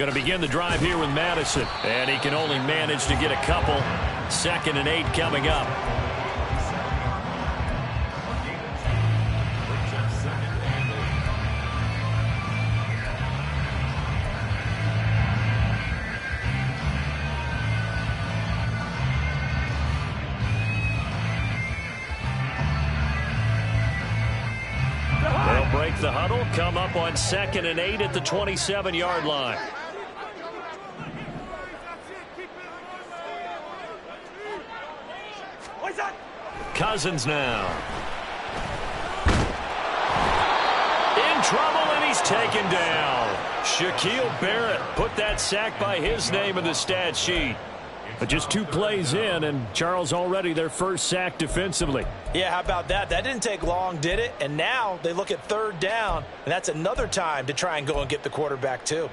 Going to begin the drive here with Madison. And he can only manage to get a couple. 2nd and 8 coming up. They'll break the huddle, come up on 2nd and 8 at the 27-yard line. Cousins now. In trouble, and he's taken down. Shaquille Barrett put that sack by his name in the stat sheet. But just 2 plays in, and Charles already their first sack defensively. Yeah, how about that? That didn't take long, did it? And now they look at 3rd down, and that's another time to try and go and get the quarterback too.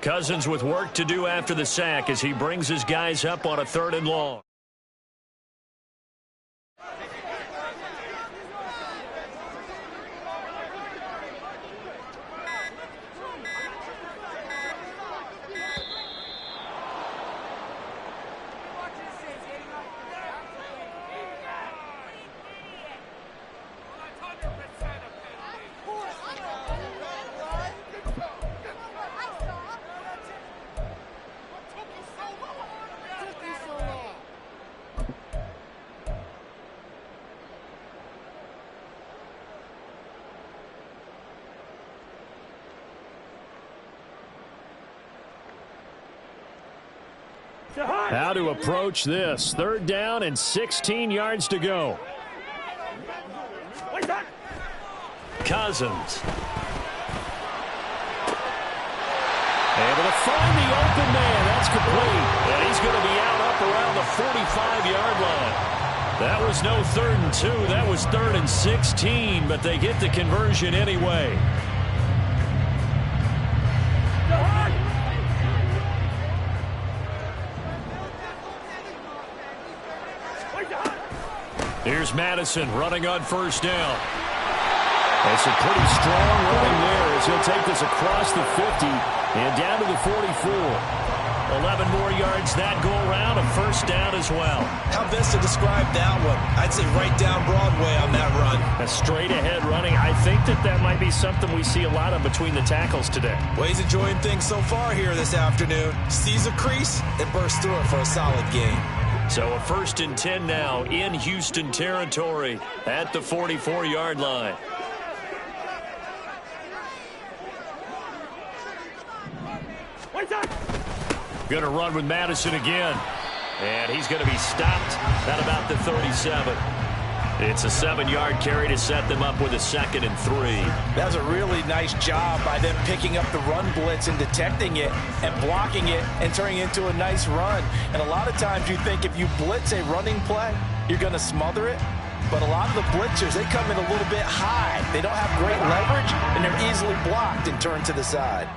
Cousins with work to do after the sack as he brings his guys up on a 3rd and long. How to approach this. 3rd down and 16 yards to go. Cousins. Able to find the open man. That's complete. And he's going to be out up around the 45-yard line. That was no 3rd and 2. That was 3rd and 16, but they get the conversion anyway. Here's Madison running on 1st down. That's a pretty strong running there as he'll take this across the 50 and down to the 44. 11 more yards that go around, a 1st down as well. How best to describe that one? I'd say right down Broadway on that run. A straight ahead running. I think that might be something we see a lot of between the tackles today. Well, he's enjoying things so far here this afternoon. Sees a crease and bursts through it for a solid gain. So a 1st and 10 now in Houston territory at the 44-yard line. Going to run with Madison again. And he's going to be stopped at about the 37. It's a 7-yard carry to set them up with a 2nd and 3. That was a really nice job by them picking up the run blitz and detecting it and blocking it and turning it into a nice run. And a lot of times you think if you blitz a running play, you're going to smother it. But a lot of the blitzers, they come in a little bit high. They don't have great leverage, and they're easily blocked and turned to the side.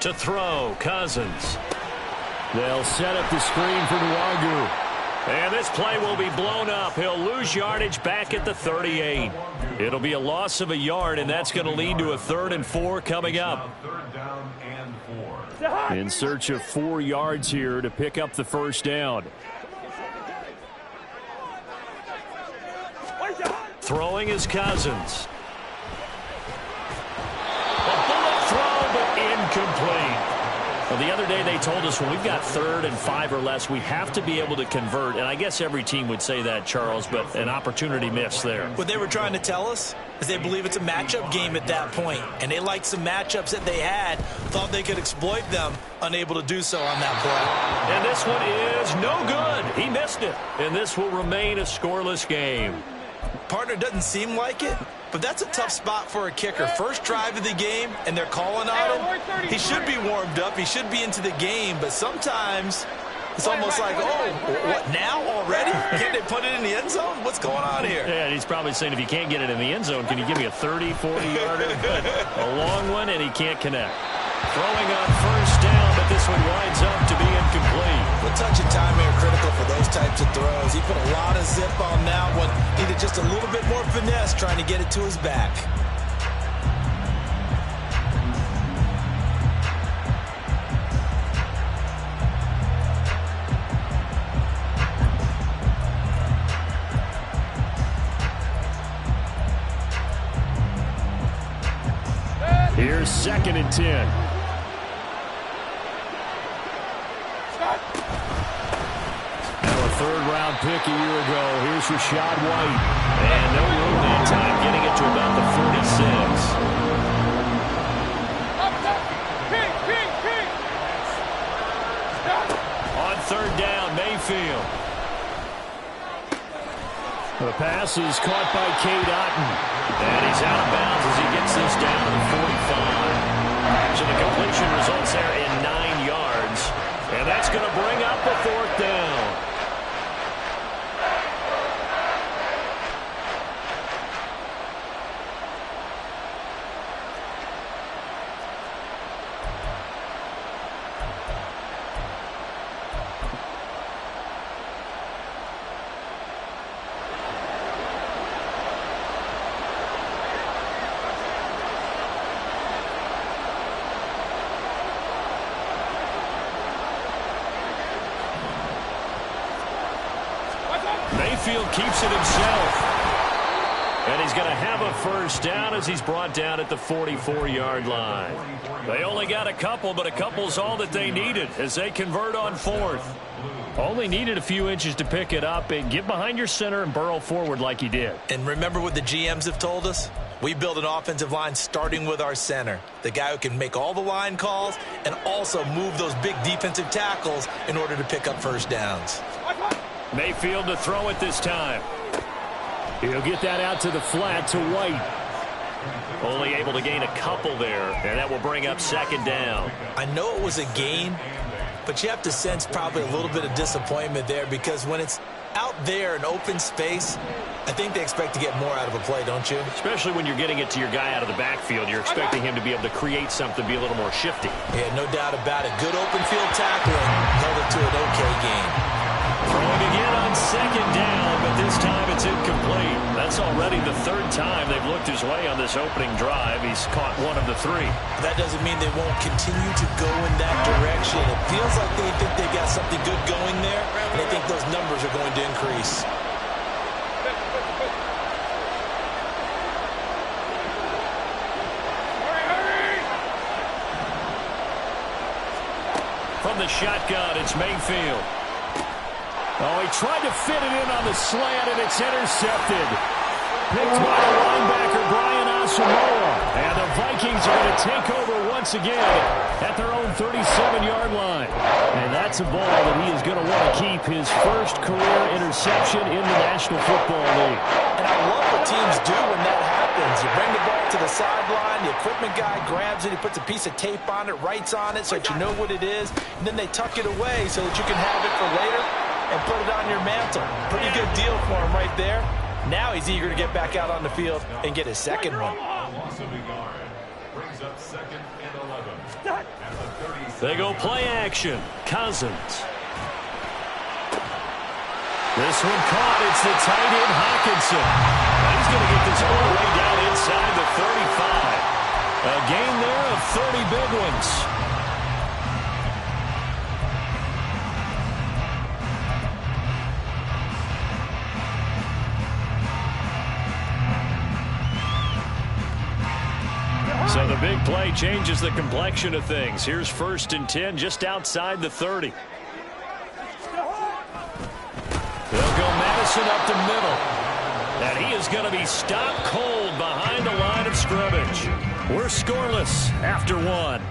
To throw, Cousins. They'll set up the screen for Nwagu. And this play will be blown up. He'll lose yardage back at the 38. It'll be a loss of a yard, and that's going to lead to a 3rd and 4 coming up. In search of 4 yards here to pick up the 1st down. Throwing is Cousins. Incomplete. Well, the other day they told us when we've got 3rd and 5 or less, we have to be able to convert. And I guess every team would say that, Charles, but an opportunity missed there. What they were trying to tell us is they believe it's a matchup game at that point. And they liked some matchups that they had, thought they could exploit them, unable to do so on that play. And this one is no good. He missed it. And this will remain a scoreless game. Partner, doesn't seem like it, but that's a tough spot for a kicker. First drive of the game, and they're calling on him. He should be warmed up. He should be into the game, but sometimes It's almost like, oh, what, now already? Can't they put it in the end zone? What's going on here? Yeah, and he's probably saying, if you can't get it in the end zone, can you give me a 30, 40-yarder? A long one, and he can't connect. Throwing on first down, but this one winds up to be incomplete. The touch and timing are critical for those types of throws. He put a lot of zip on that one. Needed just a little bit more finesse trying to get it to his back. Here's 2nd and 10. Now a third-round pick a year ago. Here's Rashad White. And no room that time, getting it to about the 46. On 3rd down, Mayfield. The pass is caught by Cade Otton. And he's out of bounds as he gets this down to the 45. So the completion results there in 9 yards. And that's going to bring up a 4th down. Mayfield keeps it himself. And he's going to have a first down as he's brought down at the 44-yard line. They only got a couple, but a couple's all that they needed as they convert on 4th. Only needed a few inches to pick it up and get behind your center and burrow forward like he did. And remember what the GMs have told us? We build an offensive line starting with our center, the guy who can make all the line calls and also move those big defensive tackles in order to pick up first downs. Mayfield to throw it this time. He'll get that out to the flat to White. Only able to gain a couple there, and that will bring up 2nd down. I know it was a gain, but you have to sense probably a little bit of disappointment there because when it's out there in open space, I think they expect to get more out of a play, don't you? Especially when you're getting it to your guy out of the backfield. You're expecting him to be able to create something, be a little more shifty. Yeah, no doubt about it. Good open field tackling held it to an okay gain. Throwing again on 2nd down, but this time it's incomplete. That's already the 3rd time they've looked his way on this opening drive. He's caught 1 of the 3. That doesn't mean they won't continue to go in that direction. It feels like they think they got something good going there, and they think those numbers are going to increase. From the shotgun, it's Mayfield. Oh, he tried to fit it in on the slant, and it's intercepted. Picked by the linebacker, Brian Asamoah. And the Vikings are going to take over once again at their own 37-yard line. And that's a ball that he is going to want to keep, his first career interception in the National Football League. And I love what teams do when that happens. You bring the ball to the sideline, the equipment guy grabs it, he puts a piece of tape on it, writes on it so that you know what it is, and then they tuck it away so that you can have it for later and put it on your mantle. Pretty good deal for him right there. Now he's eager to get back out on the field and get his 2nd one. They go play action. Cousins. This one caught. It's the tight end, Hawkinson. He's going to get this all the way down inside the 35. A gain there of 30 big ones. So the big play changes the complexion of things. Here's 1st and 10 just outside the 30. They'll go Madison up the middle. And he is going to be stopped cold behind the line of scrimmage. We're scoreless after 1.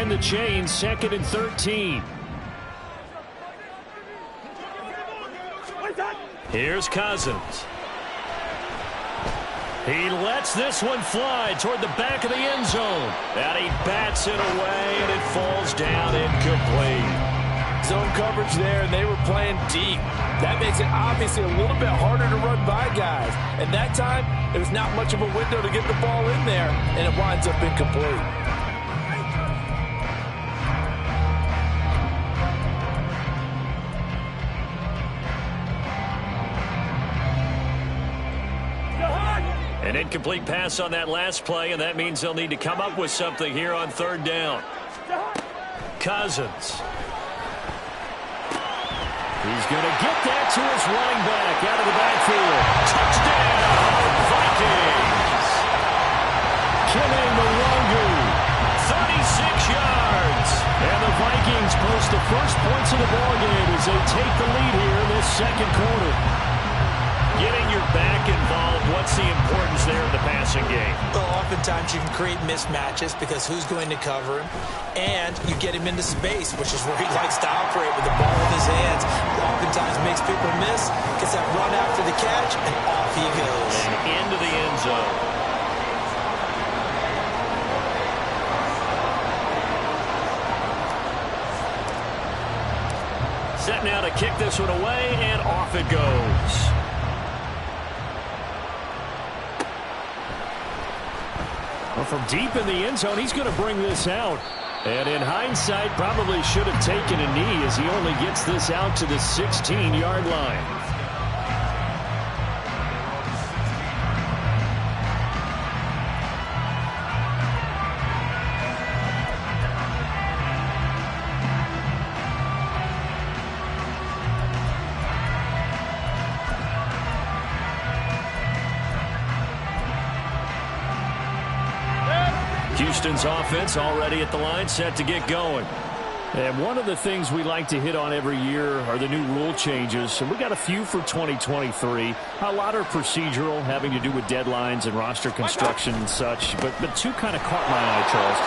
behind the chain, 2nd and 13. Here's Cousins. He lets this one fly toward the back of the end zone. And he bats it away, and it falls down incomplete. Zone coverage there, and they were playing deep. That makes it obviously a little bit harder to run by guys. And that time, there's not much of a window to get the ball in there, and it winds up incomplete. An incomplete pass on that last play, and that means they'll need to come up with something here on 3rd down. Cousins. He's going to get that to his running back out of the backfield. Touchdown, Vikings! Killing the Wangu. 36 yards. And the Vikings post the first points of the ballgame as they take the lead here in this 2nd quarter. Getting your back involved, what's the importance there in the passing game? Well, oftentimes you can create mismatches because who's going to cover him, and you get him into space, which is where he likes to operate with the ball in his hands. Oftentimes makes people miss, gets that run after the catch, and off he goes. And into the end zone. Set now to kick this one away, and off it goes. Well, from deep in the end zone, he's going to bring this out. And in hindsight, probably should have taken a knee as he only gets this out to the 16-yard line. Houston's offense already at the line, set to get going. And one of the things we like to hit on every year are the new rule changes. And we got a few for 2023. A lot are procedural, having to do with deadlines and roster construction and such. But two kind of caught my eye, Charles.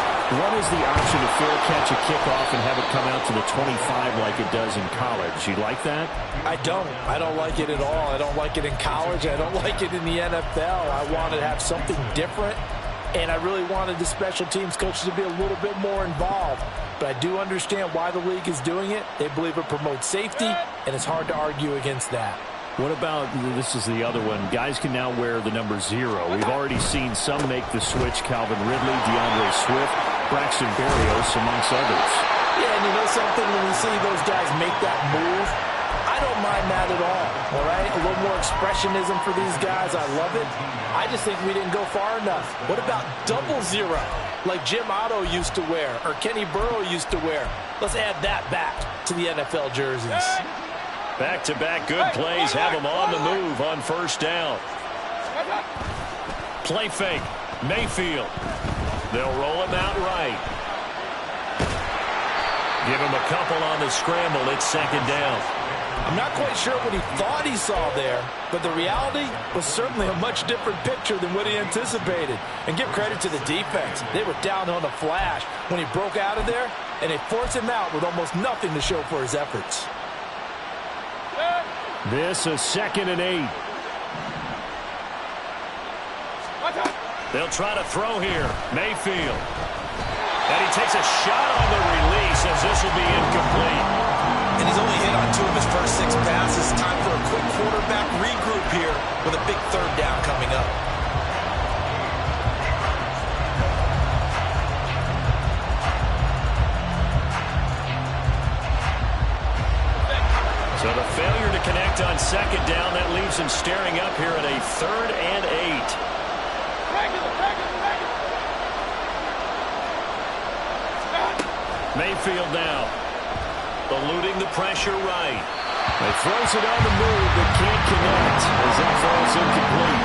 One is the option to fair catch a kickoff and have it come out to the 25 like it does in college. You like that? I don't. I don't like it at all. I don't like it in college. I don't like it in the NFL. I want to have something different. And I really wanted the special teams coaches to be a little bit more involved. But I do understand why the league is doing it. They believe it promotes safety, and it's hard to argue against that. What about, this is the other one, guys can now wear the number 0. We've already seen some make the switch, Calvin Ridley, DeAndre Swift, Braxton Berrios, amongst others. Yeah, and you know something, when we see those guys make that move, I don't mind that at all right? A little more expressionism for these guys. I love it. I just think we didn't go far enough. What about double 0, like Jim Otto used to wear or Kenny Burrow used to wear? Let's add that back to the NFL jerseys. Back-to-back good plays have them on the move on first down. Play fake. Mayfield. They'll roll him out right. Give him a couple on the scramble. It's second down. I'm not quite sure what he thought he saw there, but the reality was certainly a much different picture than what he anticipated. And give credit to the defense. They were down on the flash when he broke out of there, and they forced him out with almost nothing to show for his efforts. This is 2nd and 8. They'll try to throw here. Mayfield. And he takes a shot on the release as this will be incomplete. And he's only hit on 2 of his first 6 passes. Time for a quick quarterback regroup here with a big third down coming up. So the failure to connect on second down, that leaves him staring up here at a 3rd and 8. Mayfield now. Eluding the pressure right. He throws it on the move, but can't connect as that falls incomplete.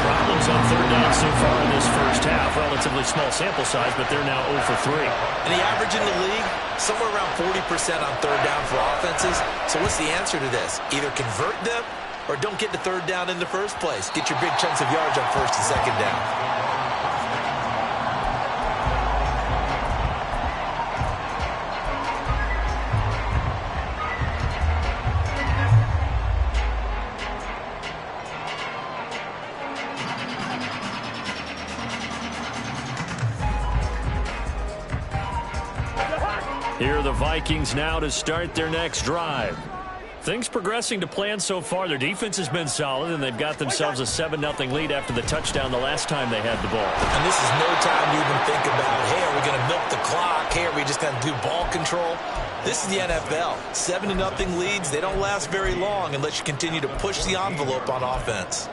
Problems on third down so far in this first half. Relatively small sample size, but they're now 0 for 3. And the average in the league, somewhere around 40% on third down for offenses. So what's the answer to this? Either convert them or don't get to third down in the first place. Get your big chunks of yards on first and second down. Here are the Vikings now to start their next drive. Things progressing to plan so far. Their defense has been solid, and they've got themselves a 7-0 lead after the touchdown the last time they had the ball. And this is no time to even think about, hey, are we going to milk the clock? Hey, are we just going to do ball control? This is the NFL. 7-0 leads, they don't last very long unless you continue to push the envelope on offense.